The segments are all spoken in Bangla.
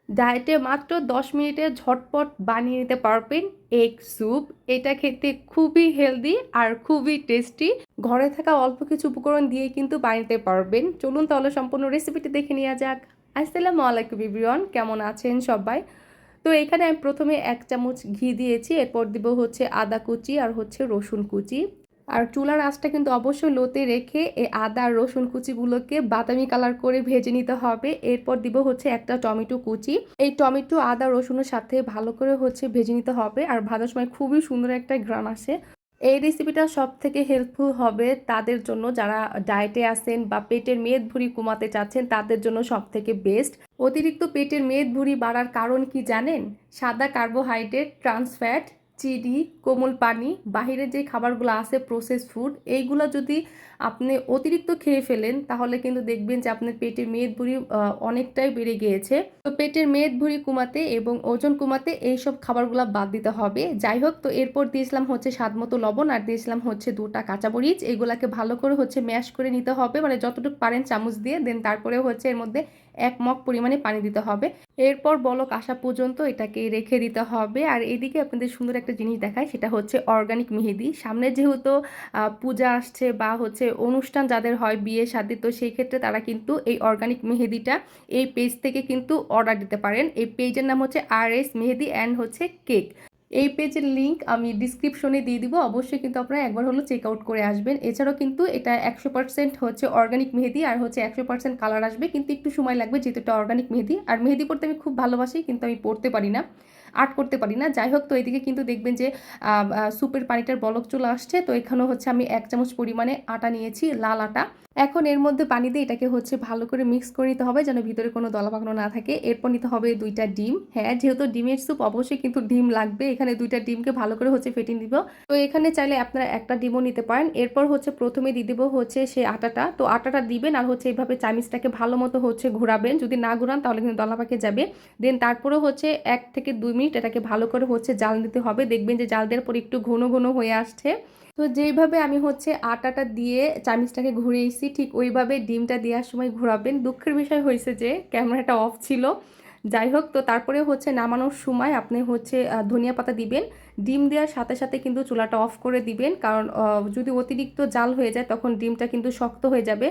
ডায়েটে মাত্র 10 মিনিটে ঝটপট বানিয়ে নিতে পারবেন এগ স্যুপ। এটা খেতে খুবই হেলদি আর খুবই টেস্টি। ঘরে থাকা অল্প কিছু উপকরণ দিয়ে কিন্তু বানাতে পারবেন। চলুন তাহলে সম্পূর্ণ রেসিপিটি দেখে নেওয়া যাক। আসসালামু আলাইকুম এভরিওয়ান, কেমন আছেন সবাই? তো এখানে আমি প্রথমে 1 চামচ ঘি দিয়েছি, এরপর দিব হচ্ছে আদা কুচি আর হচ্ছে রসুন কুচি। আর চুলার আঁচটা কিন্তু অবশ্যই লোতে রেখে এই আদা আর রসুন কুচিগুলোকে বাদামি কালার করে ভেজে নিতে হবে। এরপর দিব হচ্ছে একটা টমেটো কুচি। এই টমেটো আদা রসুনের সাথে ভালো করে হচ্ছে ভেজে নিতে হবে, আর ভাজার সময় খুবই সুন্দর একটা ঘ্রাণ আসে। এই রেসিপিটা সব থেকে হেল্পফুল হবে তাদের জন্য যারা ডায়েটে আছেন বা পেটের মেদ ভুঁড়ি কমাতে চাচ্ছেন, তাদের জন্য সব থেকে বেস্ট। অতিরিক্ত পেটের মেদ ভুঁড়ি বাড়ার কারণ কি জানেন? সাদা কার্বোহাইড্রেট, ট্রান্স ফ্যাট, চিনি, কোমল পানি, বাহিরের যে খাবারগুলো আছে প্রসেস ফুড, এইগুলো যদি আপনি অতিরিক্ত খেয়ে ফেলেন তাহলে কিন্তু দেখবেন যে আপনার পেটের মেদ ভুঁড়ি অনেকটাই বেড়ে গিয়েছে। তো পেটের মেদ ভুঁড়ি কমাতে এবং ওজন কমাতে এইসব খাবারগুলো বাদ দিতে হবে। যাই হোক, তো এরপর দিয়েছিলাম হচ্ছে স্বাদ মতো লবণ আর দিয়েছিলাম হচ্ছে 2টা কাঁচামরিচ। এগুলাকে ভালো করে হচ্ছে ম্যাশ করে নিতে হবে, মানে যতটুকু পারেন চামচ দিয়ে। দেন তারপরে হচ্ছে এর মধ্যে 1 মগ পরিমাণে পানি দিতে হবে। এরপর বলক আসা পর্যন্ত এটাকে রেখে দিতে হবে। আর এদিকে আপনাদের সুন্দর একটা জিনিস দেখায়, সেটা হচ্ছে অর্গানিক মেহেদি। সামনে যেহেতু পূজা আসছে বা হচ্ছে অনুষ্ঠান যাদের হয় বিয়ে শাদী, তো সেই ক্ষেত্রে তারা কিন্তু এই অর্গানিক মেহেদিটা এই পেজ থেকে কিন্তু অর্ডার দিতে পারেন। এই পেজের নাম হচ্ছে RS মেহেদি অ্যান্ড হচ্ছে কেক। এই পেজের লিঙ্ক আমি ডিসক্রিপশনে দিয়ে দিব, অবশ্যই কিন্তু আপনারা একবার হলো চেক আউট করে আসবেন। এছাড়াও কিন্তু এটা 100% হচ্ছে অর্গানিক মেহেদি আর হচ্ছে 100% কালার আসবে, কিন্তু একটু সময় লাগবে যেহেতু এটা অর্গানিক মেহেদি। আর মেহেদি পড়তে আমি খুব ভালোবাসি, কিন্তু আমি পড়তে পারি না, আর্ট করতে পারি না। যাই হোক, তো এদিকে কিন্তু দেখবেন যে স্যুপের পানিটার বলক চলে আসছে। তো এখানেও হচ্ছে আমি 1 চামচ পরিমাণে আটা নিয়েছি, লাল আটা। এখন এর মধ্যে পানি দিয়ে এটাকে হচ্ছে ভালো করে মিক্স করে নিতে হবে যেন ভিতরে কোনো দলা পাকানো না থাকে। এরপর নিতে হবে 2টা ডিম। হ্যাঁ, যেহেতু ডিমের স্যুপ অবশ্যই কিন্তু ডিম লাগবে। এখানে 2টা ডিমকে ভালো করে হচ্ছে ফেটিয়ে দিব। তো এখানে চাইলে আপনারা একটা ডিমও নিতে পারেন। এরপর হচ্ছে প্রথমে দিয়ে দেবো হচ্ছে সেই আটাটা। তো আটাটা দিবেন আর হচ্ছে এইভাবে চামিচটাকে ভালো মতো হচ্ছে ঘোরাবেন। যদি না ঘোরান তাহলে কিন্তু দলা পাকে যাবে। দেন তারপরেও হচ্ছে 1 থেকে 2 মিনিট এটাকে ভালো করে হচ্ছে জাল দিতে হবে। দেখবেন যে জাল দেওয়ার পর একটু ঘন ঘন হয়ে আসছে। তো যেইভাবে আমি হচ্ছে আটাটা দিয়ে চামিচটাকে ঘুরিয়েছি, ঠিক ওইভাবে ডিমটা দেওয়ার সময় ঘোরাবেন। দুঃখের বিষয় হয়েছে যে ক্যামেরাটা অফ ছিল। যাই হোক, তো তারপরে হচ্ছে নামানোর সময় আপনি হচ্ছে ধনিয়া পাতা দিবেন। ডিম দেওয়ার সাথে সাথে কিন্তু চুলাটা অফ করে দিবেন, কারণ যদি অতিরিক্ত জাল হয়ে যায় তখন ডিমটা কিন্তু শক্ত হয়ে যাবে,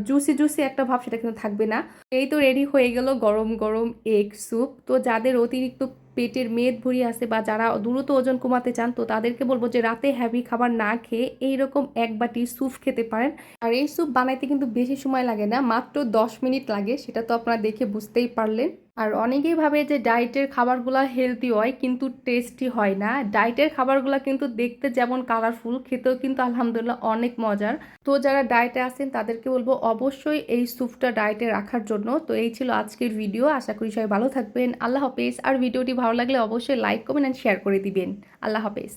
জুসি জুসি একটা ভাব সেটা কিন্তু থাকবে না। এই তো রেডি হয়ে গেল গরম গরম এগ স্যুপ। তো যাদের অতিরিক্ত পেটের মেদ ভুঁড়ি আছে বা যারা দ্রুত ওজন কমাতে চান, তো তাদেরকে বলবো যে রাতে হেভি খাবার না খেয়ে এইরকম 1 বাটি স্যুপ খেতে পারেন। আর এই স্যুপ বানাইতে কিন্তু বেশি সময় লাগে না, মাত্র 10 মিনিট লাগে, সেটা তো আপনারা দেখে বুঝতেই পারলেন। আর অনেকেই ভাবে যে ডায়েটের খাবারগুলো হেলদি হয় কিন্তু টেস্টি হয় না। ডায়েটের খাবারগুলো কিন্তু দেখতে যেমন কালারফুল, খেতেও কিন্তু আলহামদুলিল্লাহ অনেক মজার। তো যারা ডায়েটে আছেন তাদেরকে বলবো অবশ্যই এই স্যুপটা ডায়েটে রাখার জন্য। তো এই ছিল আজকের ভিডিও, আশা করি সবাই ভালো থাকবেন। আল্লাহ হাফেজ। আর ভিডিওটি ভালো লাগলে অবশ্যই লাইক কমেন্ট অ্যান্ড শেয়ার করে দিবেন। আল্লাহ হাফেজ।